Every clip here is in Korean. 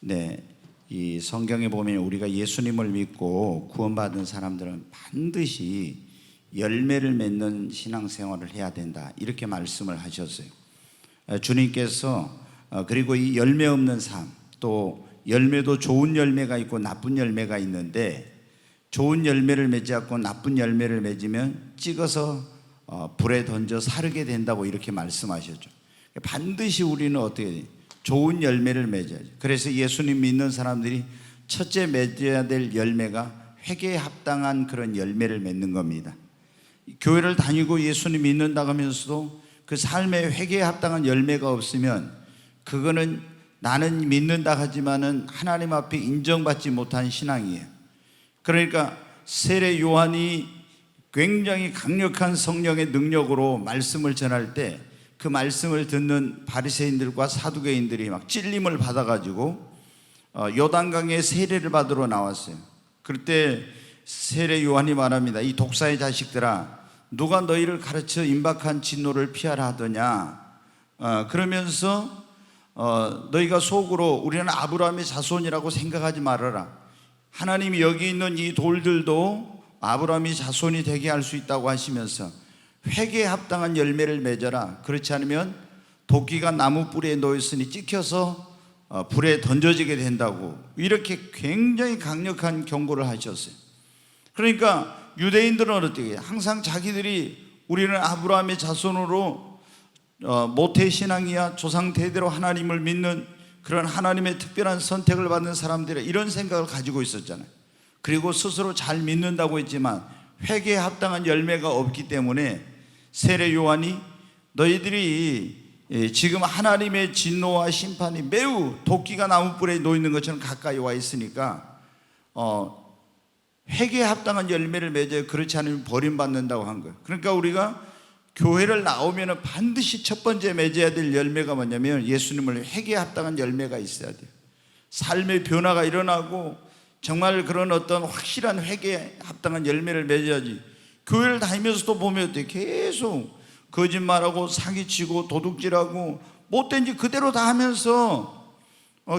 네, 이 성경에 보면 우리가 예수님을 믿고 구원받은 사람들은 반드시 열매를 맺는 신앙생활을 해야 된다, 이렇게 말씀을 하셨어요. 주님께서 그리고 이 열매 없는 삶, 또 열매도 좋은 열매가 있고 나쁜 열매가 있는데, 좋은 열매를 맺지 않고 나쁜 열매를 맺으면 찍어서 불에 던져 사르게 된다고 이렇게 말씀하셨죠. 반드시 우리는 어떻게 해야 돼요? 좋은 열매를 맺어야죠. 그래서 예수님 믿는 사람들이 첫째 맺어야 될 열매가 회개에 합당한 그런 열매를 맺는 겁니다. 교회를 다니고 예수님 믿는다고 하면서도 그 삶에 회개에 합당한 열매가 없으면 그거는 나는 믿는다 하지만은 하나님 앞에 인정받지 못한 신앙이에요. 그러니까 세례 요한이 굉장히 강력한 성령의 능력으로 말씀을 전할 때 그 말씀을 듣는 바리새인들과 사두개인들이 막 찔림을 받아가지고 요단강에 세례를 받으러 나왔어요. 그때 세례 요한이 말합니다. 이 독사의 자식들아, 누가 너희를 가르쳐 임박한 진노를 피하라 하더냐. 그러면서 너희가 속으로 우리는 아브라함의 자손이라고 생각하지 말아라. 하나님이 여기 있는 이 돌들도 아브라함의 자손이 되게 할 수 있다고 하시면서 회개에 합당한 열매를 맺어라. 그렇지 않으면 도끼가 나무 뿌리에 놓였으니 찍혀서 불에 던져지게 된다고, 이렇게 굉장히 강력한 경고를 하셨어요. 그러니까 유대인들은 어떻게 해요? 항상 자기들이 우리는 아브라함의 자손으로 모태신앙이야, 조상 대대로 하나님을 믿는 그런 하나님의 특별한 선택을 받는 사람들이 이런 생각을 가지고 있었잖아요. 그리고 스스로 잘 믿는다고 했지만 회개에 합당한 열매가 없기 때문에 세례 요한이 너희들이 지금 하나님의 진노와 심판이 매우 도끼가 나무불에 놓이는 것처럼 가까이 와 있으니까 회개에 합당한 열매를 맺어야, 그렇지 않으면 버림받는다고 한 거예요. 그러니까 우리가 교회를 나오면 반드시 첫 번째 맺어야 될 열매가 뭐냐면 예수님을 회개에 합당한 열매가 있어야 돼요. 삶의 변화가 일어나고 정말 그런 어떤 확실한 회개에 합당한 열매를 맺어야지. 교회를 다니면서도 보면 계속 거짓말하고 사기치고 도둑질하고 못된 짓 그대로 다 하면서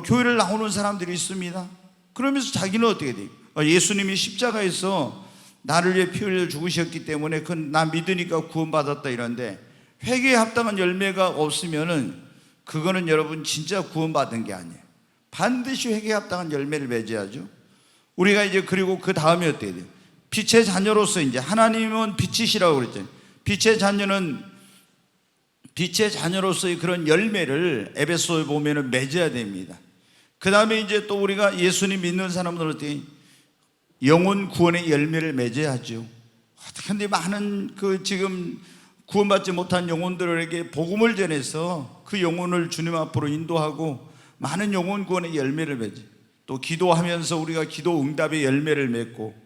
교회를 나오는 사람들이 있습니다. 그러면서 자기는 어떻게 돼요? 예수님이 십자가에서 나를 위해 피 흘려 죽으셨기 때문에 나 믿으니까 구원받았다 이런데, 회개에 합당한 열매가 없으면은 그거는 여러분 진짜 구원받은 게 아니에요. 반드시 회개에 합당한 열매를 맺어야죠. 우리가 이제 그리고 그 다음에 어떻게 돼요? 빛의 자녀로서, 이제 하나님은 빛이시라고 그랬잖아요. 빛의 자녀로서의 그런 열매를 에베소에 보면은 맺어야 됩니다. 그 다음에 이제 또 우리가 예수님 믿는 사람들은 어떻게 영혼 구원의 열매를 맺어야죠. 근데 많은 지금 구원받지 못한 영혼들에게 복음을 전해서 그 영혼을 주님 앞으로 인도하고 많은 영혼 구원의 열매를 맺어요. 또 기도하면서 우리가 기도 응답의 열매를 맺고,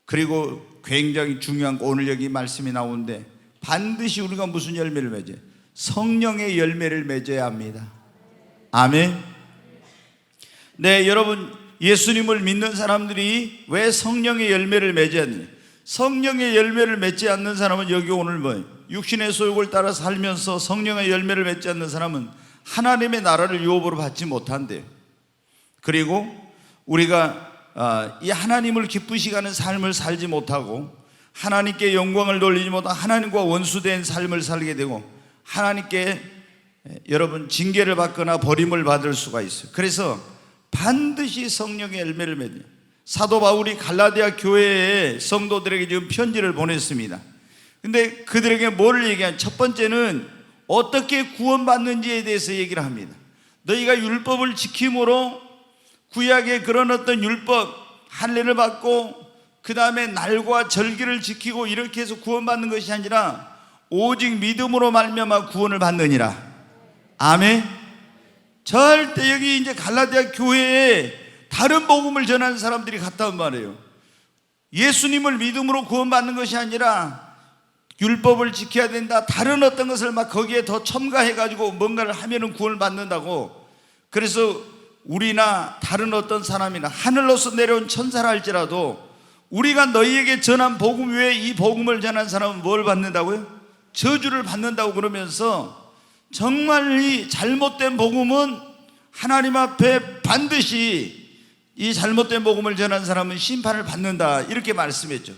그리고 굉장히 중요한 거, 오늘 여기 말씀이 나오는데 반드시 우리가 무슨 열매를 맺어요? 성령의 열매를 맺어야 합니다. 아멘. 네, 여러분, 예수님을 믿는 사람들이 왜 성령의 열매를 맺어야 되냐? 성령의 열매를 맺지 않는 사람은 여기 오늘 뭐예요? 육신의 소욕을 따라 살면서 성령의 열매를 맺지 않는 사람은 하나님의 나라를 유업으로 받지 못한대요. 그리고 우리가 이 하나님을 기쁘시게 하는 삶을 살지 못하고 하나님께 영광을 돌리지 못하고 하나님과 원수된 삶을 살게 되고 하나님께 여러분 징계를 받거나 버림을 받을 수가 있어요. 그래서 반드시 성령의 열매를 맺어요. 사도 바울이 갈라디아 교회의 성도들에게 지금 편지를 보냈습니다. 근데 그들에게 뭐를 얘기하냐? 첫 번째는 어떻게 구원받는지에 대해서 얘기를 합니다. 너희가 율법을 지킴으로 구약의 그런 어떤 율법 할례를 받고 그 다음에 날과 절기를 지키고 이렇게 해서 구원받는 것이 아니라 오직 믿음으로 말미암아 구원을 받느니라. 아멘. 절대 여기 이제 갈라디아 교회에 다른 복음을 전하는 사람들이 갔단 말이에요. 예수님을 믿음으로 구원받는 것이 아니라 율법을 지켜야 된다, 다른 어떤 것을 막 거기에 더 첨가해가지고 뭔가를 하면은 구원을 받는다고. 그래서 우리나 다른 어떤 사람이나 하늘로서 내려온 천사라 할지라도 우리가 너희에게 전한 복음 외에 이 복음을 전한 사람은 뭘 받는다고요? 저주를 받는다고. 그러면서 정말 이 잘못된 복음은 하나님 앞에 반드시 이 잘못된 복음을 전한 사람은 심판을 받는다, 이렇게 말씀했죠.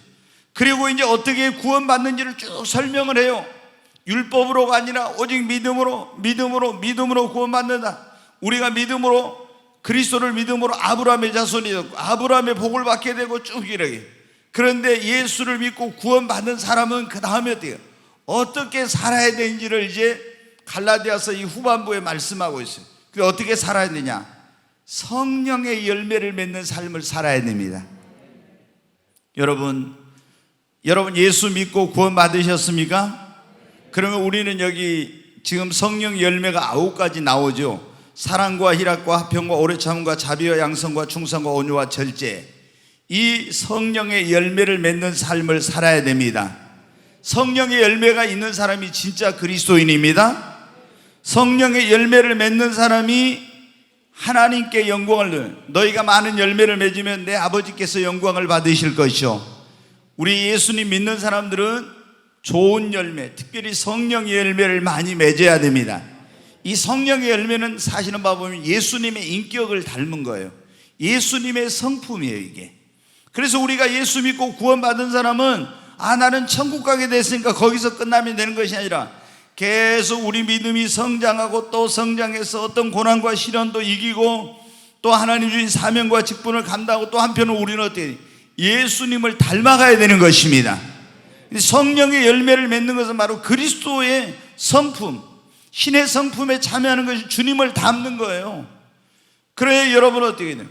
그리고 이제 어떻게 구원받는지를 쭉 설명을 해요. 율법으로가 아니라 오직 믿음으로 구원받는다. 우리가 믿음으로, 그리스도를 믿음으로 아브라함의 자손이 되고 아브라함의 복을 받게 되고 쭉 이렇게. 그런데 예수를 믿고 구원받은 사람은 그 다음에 어떻게 살아야 되는지를 이제 갈라디아서 이 후반부에 말씀하고 있어요. 그게 어떻게 살아야 되냐? 성령의 열매를 맺는 삶을 살아야 됩니다. 여러분 예수 믿고 구원 받으셨습니까? 그러면 우리는 여기 지금 성령 열매가 9가지 나오죠. 사랑과 희락과 화평과 오래 참음과 자비와 양성과 충성과 온유와 절제. 이 성령의 열매를 맺는 삶을 살아야 됩니다. 성령의 열매가 있는 사람이 진짜 그리스도인입니다. 성령의 열매를 맺는 사람이 하나님께 영광을, 너희가 많은 열매를 맺으면 내 아버지께서 영광을 받으실 것이요. 우리 예수님 믿는 사람들은 좋은 열매, 특별히 성령의 열매를 많이 맺어야 됩니다. 이 성령의 열매는 사실은 봐보면 예수님의 인격을 닮은 거예요. 예수님의 성품이에요, 이게. 그래서 우리가 예수 믿고 구원받은 사람은 나는 천국 가게 됐으니까 거기서 끝나면 되는 것이 아니라 계속 우리 믿음이 성장하고 또 성장해서 어떤 고난과 시련도 이기고 또 하나님 주신 사명과 직분을 감당하고 또 한편으로 우리는 어떻게 예수님을 닮아가야 되는 것입니다. 성령의 열매를 맺는 것은 바로 그리스도의 성품, 신의 성품에 참여하는 것이 주님을 닮는 거예요. 그래야 여러분은 어떻게 돼요?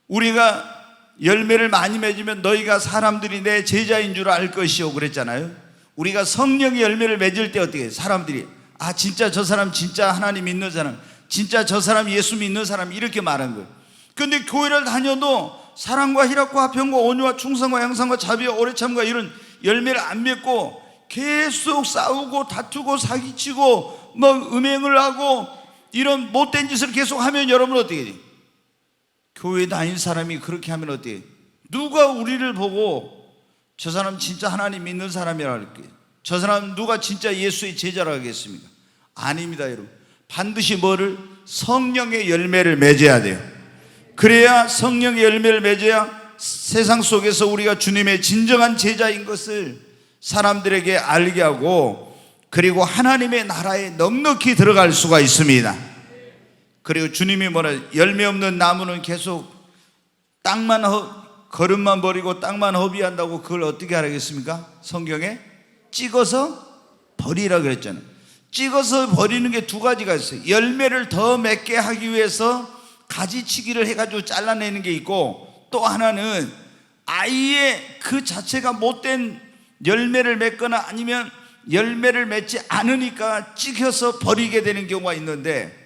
우리가 열매를 많이 맺으면 너희가 사람들이 내 제자인 줄 알 것이요 그랬잖아요. 우리가 성령의 열매를 맺을 때 어떻게 해요? 사람들이 진짜 저 사람 진짜 하나님 믿는 사람, 진짜 저 사람 예수 믿는 사람, 이렇게 말하는 거예요. 그런데 교회를 다녀도 사랑과 희락과 화평과 온유와 충성과 양성과 자비와 오래 참과 이런 열매를 안 맺고 계속 싸우고 다투고 사기치고 음행을 하고 이런 못된 짓을 계속 하면 여러분 어떻게 돼요? 교회 다닌 사람이 그렇게 하면 어떻게 돼요? 누가 우리를 보고 저 사람 진짜 하나님 믿는 사람이라 할게요? 저 사람 누가 진짜 예수의 제자라 하겠습니까? 아닙니다, 여러분. 반드시 뭐를? 성령의 열매를 맺어야 돼요. 그래야 성령의 열매를 맺어야 세상 속에서 우리가 주님의 진정한 제자인 것을 사람들에게 알게 하고 그리고 하나님의 나라에 넉넉히 들어갈 수가 있습니다. 그리고 주님이 열매 없는 나무는 계속 땅만 거름만 버리고 땅만 허비한다고 그걸 어떻게 하라겠습니까? 성경에 찍어서 버리라 그랬잖아요. 찍어서 버리는 게 두 가지가 있어요. 열매를 더 맺게 하기 위해서 가지치기를 해가지고 잘라내는 게 있고, 또 하나는 아예 그 자체가 못된 열매를 맺거나 아니면 열매를 맺지 않으니까 찍혀서 버리게 되는 경우가 있는데,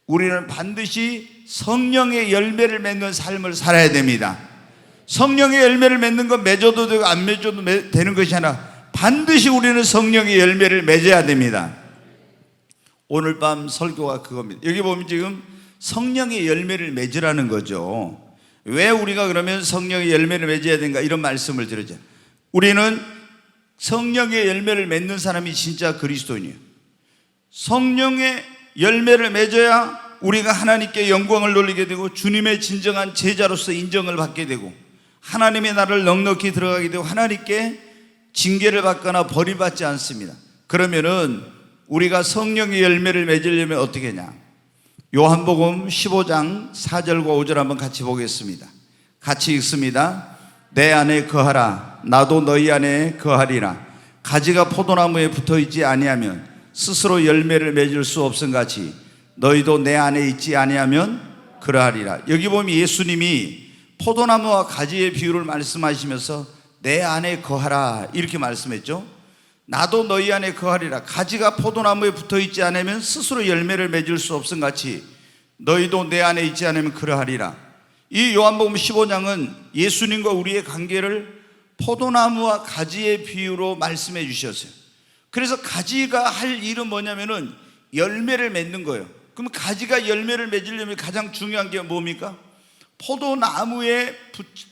우리는 반드시 성령의 열매를 맺는 삶을 살아야 됩니다. 성령의 열매를 맺는 건 맺어도 되고 안 맺어도 되는 것이 아니라 반드시 우리는 성령의 열매를 맺어야 됩니다. 오늘 밤 설교가 그겁니다. 여기 보면 지금 성령의 열매를 맺으라는 거죠. 왜 우리가 그러면 성령의 열매를 맺어야 되는가, 이런 말씀을 드리죠. 우리는 성령의 열매를 맺는 사람이 진짜 그리스도인이에요. 성령의 열매를 맺어야 우리가 하나님께 영광을 돌리게 되고 주님의 진정한 제자로서 인정을 받게 되고 하나님의 나라를 넉넉히 들어가게 되고 하나님께 징계를 받거나 버림받지 않습니다. 그러면은 우리가 성령의 열매를 맺으려면 어떻게 하냐? 요한복음 15장 4절과 5절 한번 같이 보겠습니다. 같이 읽습니다. 내 안에 거하라, 나도 너희 안에 거하리라. 가지가 포도나무에 붙어있지 아니하면 스스로 열매를 맺을 수 없음같이 너희도 내 안에 있지 아니하면 그러하리라. 여기 보면 예수님이 포도나무와 가지의 비유를 말씀하시면서 내 안에 거하라 이렇게 말씀했죠. 나도 너희 안에 거하리라. 가지가 포도나무에 붙어있지 않으면 스스로 열매를 맺을 수 없음같이 너희도 내 안에 있지 않으면 그러하리라. 이 요한복음 15장은 예수님과 우리의 관계를 포도나무와 가지의 비유로 말씀해 주셨어요. 그래서 가지가 할 일은 뭐냐면은 열매를 맺는 거예요. 그럼 가지가 열매를 맺으려면 가장 중요한 게 뭡니까? 포도나무에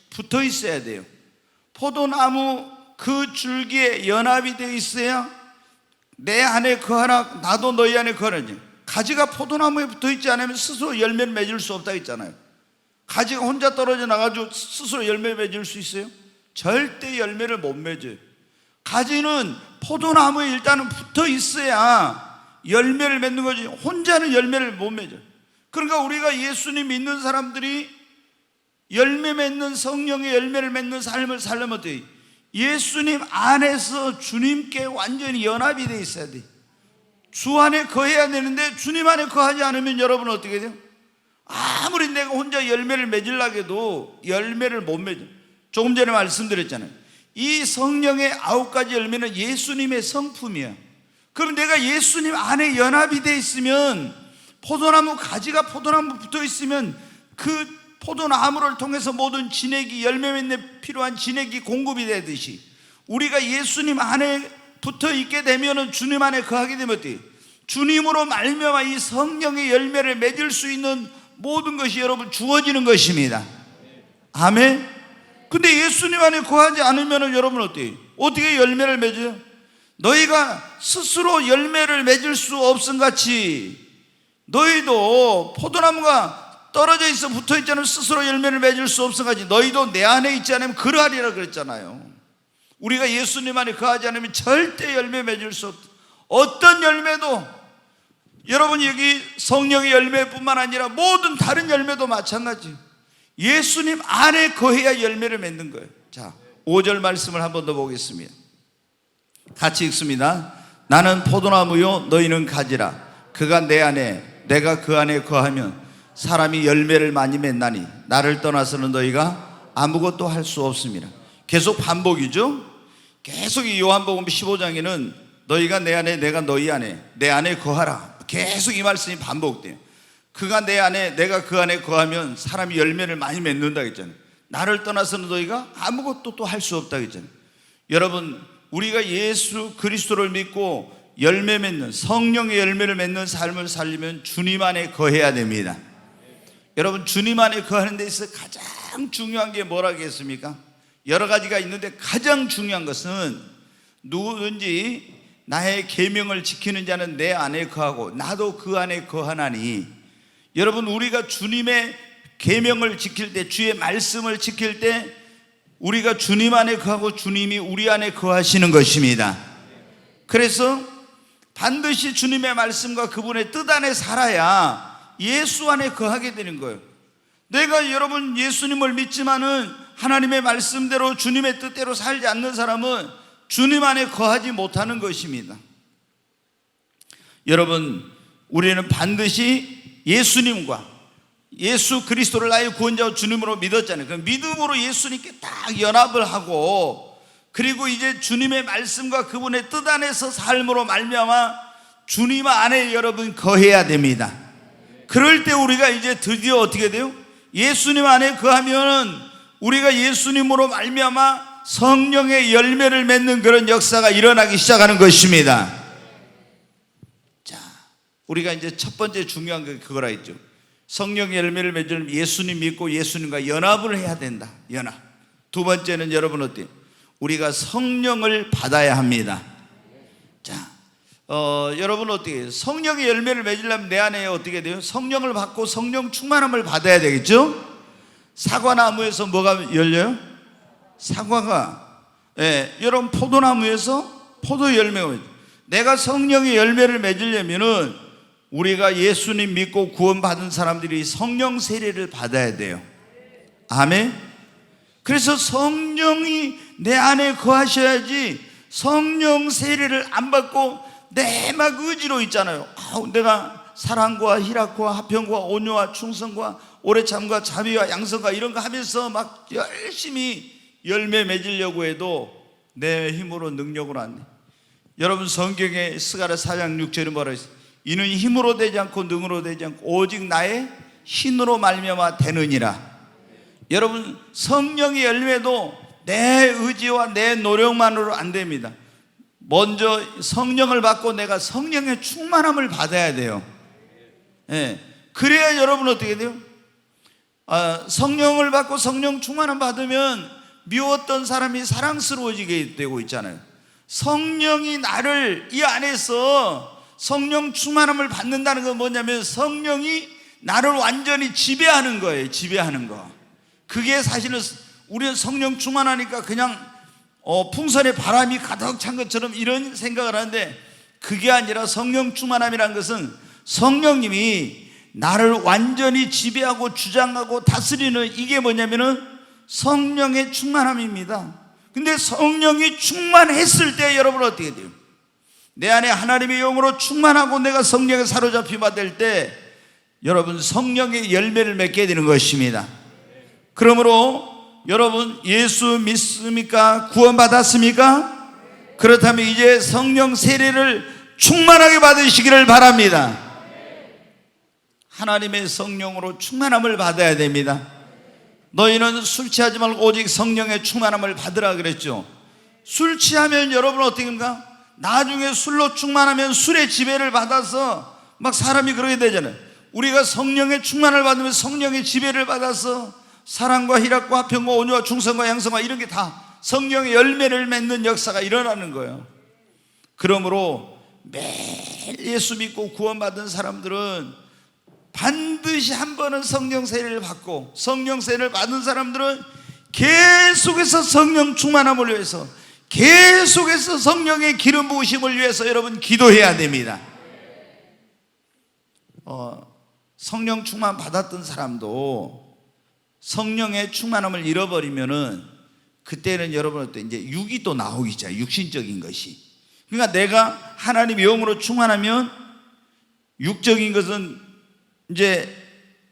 붙어 있어야 돼요. 포도나무 그 줄기에 연합이 되어 있어야 내 안에 거하라 나도 너희 안에 거하라지. 가지가 포도나무에 붙어 있지 않으면 스스로 열매를 맺을 수 없다 했잖아요. 가지가 혼자 떨어져 나가지고 스스로 열매 맺을 수 있어요? 절대 열매를 못 맺어요. 가지는 포도나무에 일단은 붙어 있어야 열매를 맺는 거지 혼자는 열매를 못 맺어요. 그러니까 우리가 예수님 믿는 사람들이 열매 맺는 성령의 열매를 맺는 삶을 살려면 어때요? 예수님 안에서 주님께 완전히 연합이 되어 있어야 돼. 주 안에 거해야 되는데 주님 안에 거하지 않으면 여러분 어떻게 돼요? 아무리 내가 혼자 열매를 맺으려고 해도 열매를 못 맺어. 조금 전에 말씀드렸잖아요. 이 성령의 9가지 열매는 예수님의 성품이야. 그럼 내가 예수님 안에 연합이 되어 있으면 포도나무 가지가 포도나무 붙어 있으면 그 포도나무를 통해서 모든 진액이 열매 맺는 필요한 진액이 공급이 되듯이 우리가 예수님 안에 붙어 있게 되면 주님 안에 거하게 되면 어때요? 주님으로 말미암아 이 성령의 열매를 맺을 수 있는 모든 것이 여러분 주어지는 것입니다. 아멘. 근데 예수님 안에 거하지 않으면 여러분 어때요? 어떻게 열매를 맺어요? 너희가 스스로 열매를 맺을 수 없음 같이 너희도 포도나무가 떨어져 있어 붙어 있잖아요. 스스로 열매를 맺을 수 없음 같이 너희도 내 안에 있지 않으면 그러하리라 그랬잖아요. 우리가 예수님 안에 거하지 않으면 절대 열매 맺을 수 없다. 어떤 열매도 여러분 여기 성령의 열매뿐만 아니라 모든 다른 열매도 마찬가지. 예수님 안에 거해야 열매를 맺는 거예요. 자, 5절 말씀을 한 번 더 보겠습니다. 같이 읽습니다. 나는 포도나무요 너희는 가지라. 그가 내 안에 내가 그 안에 거하면 사람이 열매를 많이 맺나니 나를 떠나서는 너희가 아무것도 할 수 없습니다. 계속 반복이죠. 계속 이 요한복음 15장에는 너희가 내 안에 내가 너희 안에 내 안에 거하라. 계속 이 말씀이 반복돼요. 그가 내 안에 내가 그 안에 거하면 사람이 열매를 많이 맺는다 했잖아요. 나를 떠나서는 너희가 아무것도 또 할 수 없다 했잖아요. 여러분 우리가 예수 그리스도를 믿고 열매 맺는 성령의 열매를 맺는 삶을 살려면 주님 안에 거해야 됩니다. 여러분 주님 안에 거하는 데 있어서 가장 중요한 게 뭐라겠습니까? 여러 가지가 있는데 가장 중요한 것은 누구든지 나의 계명을 지키는 자는 내 안에 거하고 나도 그 안에 거하나니. 여러분 우리가 주님의 계명을 지킬 때 주의 말씀을 지킬 때 우리가 주님 안에 거하고 주님이 우리 안에 거하시는 것입니다. 그래서 반드시 주님의 말씀과 그분의 뜻 안에 살아야 예수 안에 거하게 되는 거예요. 내가 여러분 예수님을 믿지만은 하나님의 말씀대로 주님의 뜻대로 살지 않는 사람은 주님 안에 거하지 못하는 것입니다. 여러분 우리는 반드시 예수님과 예수 그리스도를 나의 구원자와 주님으로 믿었잖아요. 그 믿음으로 예수님께 딱 연합을 하고 그리고 이제 주님의 말씀과 그분의 뜻 안에서 삶으로 말미암아 주님 안에 여러분 거해야 됩니다. 그럴 때 우리가 이제 드디어 어떻게 돼요? 예수님 안에 거하면 우리가 예수님으로 말미암아 성령의 열매를 맺는 그런 역사가 일어나기 시작하는 것입니다. 자, 우리가 이제 첫 번째 중요한 게 그거라 했죠. 성령의 열매를 맺으려면 예수님 믿고 예수님과 연합을 해야 된다. 연합. 두 번째는 여러분 어때요? 우리가 성령을 받아야 합니다. 자, 여러분 어떻게 해요? 성령의 열매를 맺으려면 내 안에 어떻게 돼요? 성령을 받고 성령 충만함을 받아야 되겠죠? 사과나무에서 뭐가 열려요? 사과가. 여러분 포도나무에서 포도 열매가 열려요. 내가 성령의 열매를 맺으려면은 우리가 예수님 믿고 구원받은 사람들이 성령 세례를 받아야 돼요. 아멘. 그래서 성령이 내 안에 거하셔야지 성령 세례를 안 받고 내 막 의지로 있잖아요. 내가 사랑과 희락과 화평과 온유와 충성과 오래참과 자비와 양성과 이런 거 하면서 막 열심히 열매 맺으려고 해도 내 힘으로 능력으로 안 돼. 여러분 성경에 스가랴 4장 6절에 뭐라 했어요? 이는 힘으로 되지 않고 능으로 되지 않고 오직 나의 신으로 말미암아 되느니라. 여러분 성령의 열매도 내 의지와 내 노력만으로 안 됩니다. 먼저 성령을 받고 내가 성령의 충만함을 받아야 돼요. 예. 그래야 여러분 어떻게 돼요? 성령을 받고 성령 충만함 받으면 미웠던 사람이 사랑스러워지게 되고 있잖아요. 성령이 나를 이 안에서 성령 충만함을 받는다는 건 뭐냐면 성령이 나를 완전히 지배하는 거예요. 지배하는 거. 그게 사실은 우리는 성령 충만하니까 그냥 풍선에 바람이 가득 찬 것처럼 이런 생각을 하는데, 그게 아니라 성령 충만함이라는 것은 성령님이 나를 완전히 지배하고 주장하고 다스리는, 이게 뭐냐면은 성령의 충만함입니다. 근데 성령이 충만했을 때 여러분 어떻게 돼요? 내 안에 하나님의 영으로 충만하고 내가 성령에 사로잡히게 될 때 여러분 성령의 열매를 맺게 되는 것입니다. 그러므로 여러분 예수 믿습니까? 구원받았습니까? 그렇다면 이제 성령 세례를 충만하게 받으시기를 바랍니다. 하나님의 성령으로 충만함을 받아야 됩니다. 너희는 술 취하지 말고 오직 성령의 충만함을 받으라 그랬죠. 술 취하면 여러분 어떻게 합니까? 나중에 술로 충만하면 술의 지배를 받아서 막 사람이 그러게 되잖아요. 우리가 성령의 충만을 받으면 성령의 지배를 받아서 사랑과 희락과 화평과 온유와 충성과 양성과 이런 게 다 성령의 열매를 맺는 역사가 일어나는 거예요. 그러므로 매일 예수 믿고 구원받은 사람들은 반드시 한 번은 성령 세례를 받고, 성령 세례를 받은 사람들은 계속해서 성령 충만함을 위해서, 계속해서 성령의 기름 부으심을 위해서 여러분 기도해야 됩니다. 성령 충만 받았던 사람도 성령의 충만함을 잃어버리면은 그때는 여러분 이제 육이 또 나오기 시작해요. 육신적인 것이. 그러니까 내가 하나님의 영으로 충만하면 육적인 것은 이제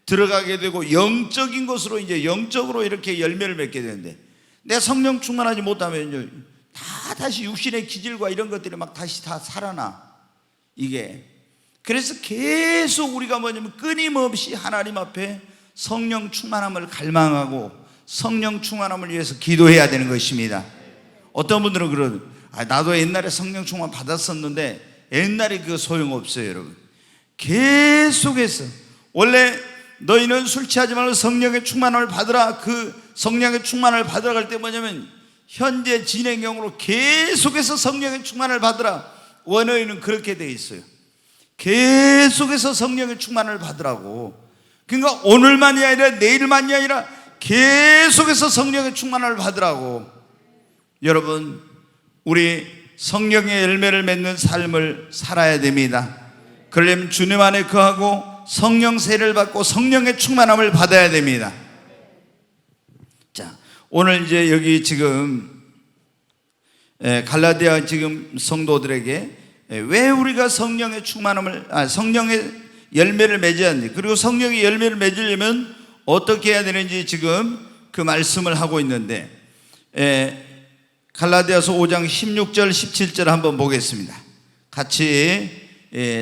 들어가게 되고 영적인 것으로 이제 영적으로 이렇게 열매를 맺게 되는데, 내 성령 충만하지 못하면 다 다시 육신의 기질과 이런 것들이 막 다시 다 살아나. 이게 그래서 계속 우리가 뭐냐면 끊임없이 하나님 앞에 성령 충만함을 갈망하고 성령 충만함을 위해서 기도해야 되는 것입니다. 어떤 분들은 그러는, 나도 옛날에 성령 충만 받았었는데 옛날에 그거 소용없어요. 여러분 계속해서, 원래 너희는 술 취하지 말고 성령의 충만함을 받으라, 그 성령의 충만을 받으라 할 때 뭐냐면 현재 진행형으로 계속해서 성령의 충만을 받으라. 원어에는 그렇게 되어 있어요. 계속해서 성령의 충만을 받으라고. 그러니까 오늘만이 아니라 내일만이 아니라 계속해서 성령의 충만을 받으라고. 여러분 우리 성령의 열매를 맺는 삶을 살아야 됩니다. 그러려면 주님 안에 거하고 성령 세례를 받고 성령의 충만함을 받아야 됩니다. 자, 오늘 이제 여기 지금 갈라디아 지금 성도들에게 왜 우리가 성령의 충만함을, 성령의 열매를 맺어야 하는지, 그리고 성령의 열매를 맺으려면 어떻게 해야 되는지 지금 그 말씀을 하고 있는데, 갈라디아서 5장 16절 17절 한번 보겠습니다. 같이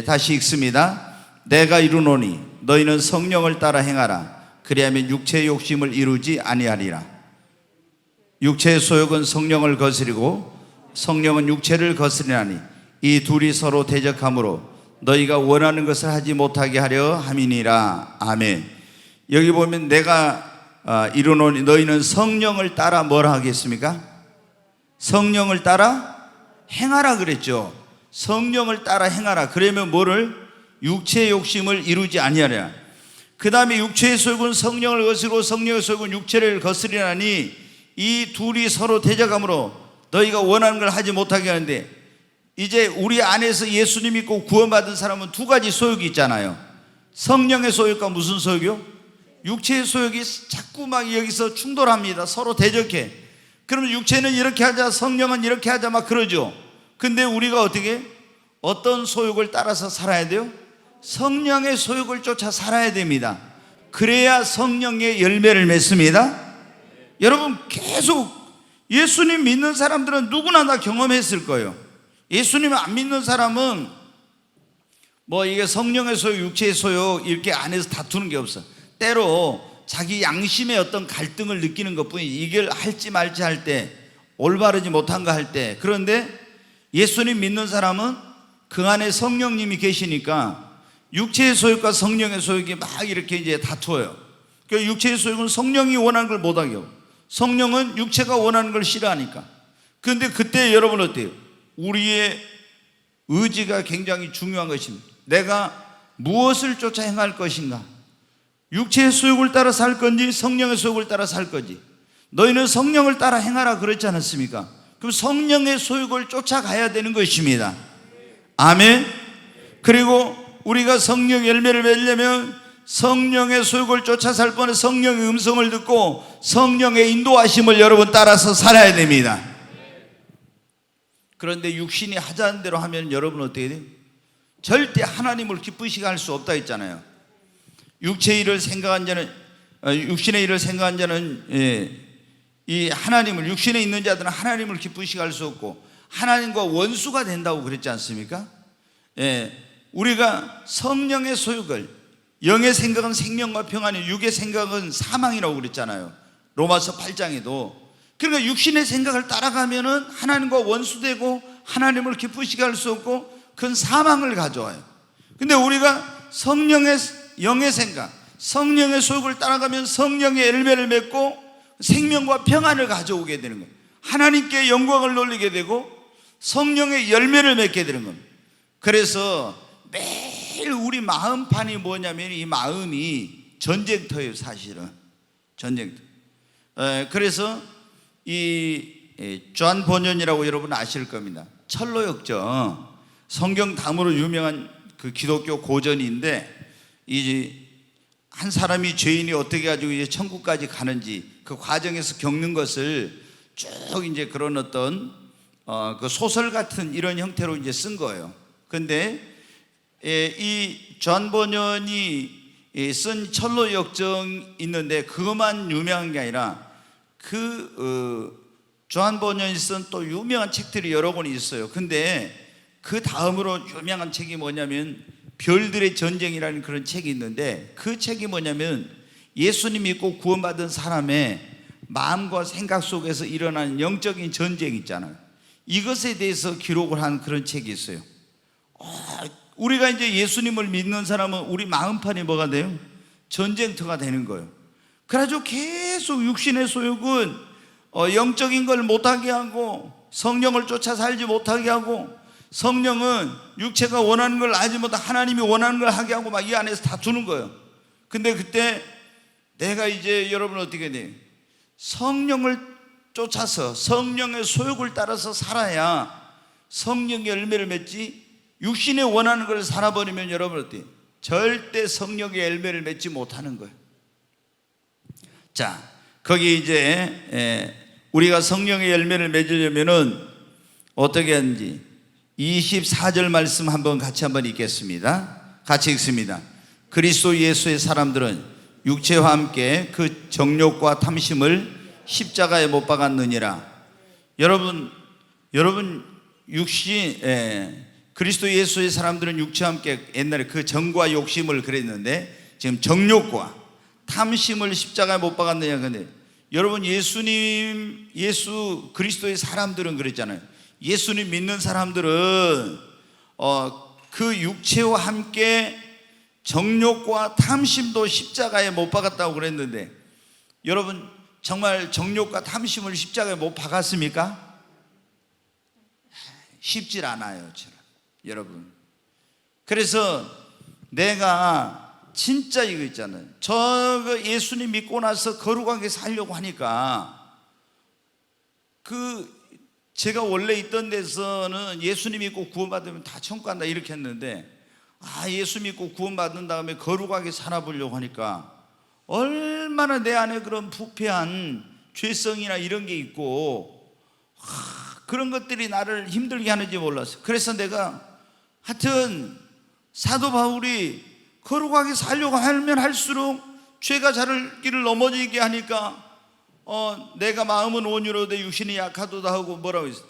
다시 읽습니다. 내가 이루노니 너희는 성령을 따라 행하라. 그리하면 육체의 욕심을 이루지 아니하리라. 육체의 소욕은 성령을 거스리고 성령은 육체를 거스리나니 이 둘이 서로 대적하므로 너희가 원하는 것을 하지 못하게 하려 함이니라. 아멘. 여기 보면 내가 이루노니 너희는 성령을 따라 뭐라 하겠습니까? 성령을 따라 행하라 그랬죠. 성령을 따라 행하라. 그러면 뭐를? 육체의 욕심을 이루지 아니하랴. 그 다음에 육체의 소욕은 성령을 거스리고 성령의 소욕은 육체를 거스리나니 이 둘이 서로 대적하므로 너희가 원하는 걸 하지 못하게 하는데, 이제 우리 안에서 예수님 믿고 구원받은 사람은 두 가지 소욕이 있잖아요. 성령의 소욕과 무슨 소욕이요? 육체의 소욕이 자꾸 막 여기서 충돌합니다. 서로 대적해. 그러면 육체는 이렇게 하자, 성령은 이렇게 하자 막 그러죠. 근데 우리가 어떤 소욕을 따라서 살아야 돼요? 성령의 소욕을 쫓아 살아야 됩니다. 그래야 성령의 열매를 맺습니다. 여러분 계속 예수님 믿는 사람들은 누구나 다 경험했을 거예요. 예수님 안 믿는 사람은 뭐 이게 성령의 소욕, 육체의 소욕 이렇게 안에서 다투는 게 없어. 때로 자기 양심의 어떤 갈등을 느끼는 것뿐이지, 이걸 할지 말지 할 때, 올바르지 못한 거 할 때. 그런데 예수님 믿는 사람은 그 안에 성령님이 계시니까 육체의 소욕과 성령의 소욕이 막 이렇게 이제 다투어요. 그 육체의 소욕은 성령이 원하는 걸 못하게 하고, 성령은 육체가 원하는 걸 싫어하니까. 그런데 그때 여러분 어때요? 우리의 의지가 굉장히 중요한 것입니다. 내가 무엇을 쫓아 행할 것인가? 육체의 소욕을 따라 살 건지 성령의 소욕을 따라 살 건지. 너희는 성령을 따라 행하라 그랬지 않았습니까? 그럼 성령의 소욕을 쫓아가야 되는 것입니다. 아멘. 그리고 우리가 성령 열매를 맺려면 성령의 소욕을 쫓아 살 뻔해 성령의 음성을 듣고 성령의 인도하심을 여러분 따라서 살아야 됩니다. 그런데 육신이 하자는 대로 하면 여러분 어떻게 돼요? 절대 하나님을 기쁘시게 할 수 없다 했잖아요. 육체의 일을 생각한 자는, 육신의 일을 생각한 자는 이 하나님을, 육신에 있는 자들은 하나님을 기쁘시게 할 수 없고 하나님과 원수가 된다고 그랬지 않습니까? 우리가 성령의 소욕을, 영의 생각은 생명과 평안이, 육의 생각은 사망이라고 그랬잖아요. 로마서 8장에도. 그러니까 육신의 생각을 따라가면은 하나님과 원수되고 하나님을 기쁘시게 할 수 없고 그건 사망을 가져와요. 근데 우리가 성령의, 영의 생각, 성령의 소욕을 따라가면 성령의 열매를 맺고 생명과 평안을 가져오게 되는 거예요. 하나님께 영광을 돌리게 되고 성령의 열매를 맺게 되는 겁니다. 그래서 매일 우리 마음판이 뭐냐면 이 마음이 전쟁터예요. 사실은 전쟁터. 그래서 이 존 번연이라고 여러분 아실 겁니다. 철로역정, 성경 담으로 유명한 그 기독교 고전인데, 이 한 사람이, 죄인이 어떻게 가지고 이제 천국까지 가는지 그 과정에서 겪는 것을 쭉 이제 그런 어떤 그 소설 같은 이런 형태로 이제 쓴 거예요. 근데 이 존 번연이 쓴 철로 역정 있는데 그것만 유명한 게 아니라 존 번연이 쓴 또 유명한 책들이 여러 권이 있어요. 근데 그 다음으로 유명한 책이 뭐냐면 별들의 전쟁이라는 그런 책이 있는데, 그 책이 뭐냐면 예수님 믿고 구원받은 사람의 마음과 생각 속에서 일어나는 영적인 전쟁 있잖아요. 이것에 대해서 기록을 한 그런 책이 있어요. 우리가 이제 예수님을 믿는 사람은 우리 마음판이 뭐가 돼요? 전쟁터가 되는 거예요. 그래가지고 계속 육신의 소욕은 영적인 걸 못하게 하고 성령을 쫓아 살지 못하게 하고, 성령은 육체가 원하는 걸 하지 못하고 하나님이 원하는 걸 하게 하고 막 이 안에서 다투는 거예요. 근데 그때 내가 이제 여러분 어떻게 돼요? 성령을 쫓아서 성령의 소욕을 따라서 살아야 성령의 열매를 맺지, 육신에 원하는 걸 살아버리면 여러분 어때요? 절대 성령의 열매를 맺지 못하는 거예요. 자, 거기 이제 우리가 성령의 열매를 맺으려면은 어떻게 하는지 24절 말씀 같이 한번 읽겠습니다. 같이 읽습니다. 그리스도 예수의 사람들은 육체와 함께 그 정욕과 탐심을 십자가에 못 박았느니라. 여러분 육신, 그리스도 예수의 사람들은 육체와 함께 옛날에 그 정과 욕심을 그랬는데 지금 정욕과 탐심을 십자가에 못 박았느냐. 근데 여러분 예수 그리스도의 사람들은 그랬잖아요. 예수님 믿는 사람들은 그 육체와 함께 정욕과 탐심도 십자가에 못 박았다고 그랬는데, 여러분 정말 정욕과 탐심을 십자가에 못 박았습니까? 쉽질 않아요, 여러분. 그래서 내가 진짜 이거 있잖아요. 저 예수님 믿고 나서 거룩하게 살려고 하니까 제가 원래 있던 데서는 예수님 믿고 구원받으면 다 천국 간다 이렇게 했는데, 예수 믿고 구원받은 다음에 거룩하게 살아보려고 하니까 얼마나 내 안에 그런 부패한 죄성이나 이런 게 있고 그런 것들이 나를 힘들게 하는지 몰랐어요. 그래서 내가 하여튼 사도 바울이 거룩하게 살려고 하면 할수록 죄가 자를 길을 넘어지게 하니까 내가 마음은 온유로되 육신이 약하도다 하고 뭐라고 했어요?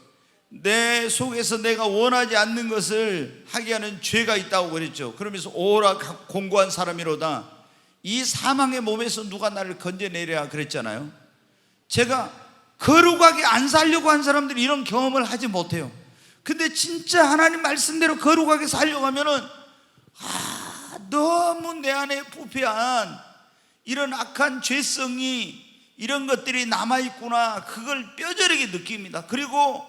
내 속에서 내가 원하지 않는 것을 하게 하는 죄가 있다고 그랬죠. 그러면서 오라 공고한 사람이로다. 이 사망의 몸에서 누가 나를 건져내랴 그랬잖아요. 제가 거룩하게 안 살려고 한 사람들이 이런 경험을 하지 못해요. 근데 진짜 하나님 말씀대로 거룩하게 살려고 하면은 너무 내 안에 부패한 이런 악한 죄성이, 이런 것들이 남아있구나, 그걸 뼈저리게 느낍니다. 그리고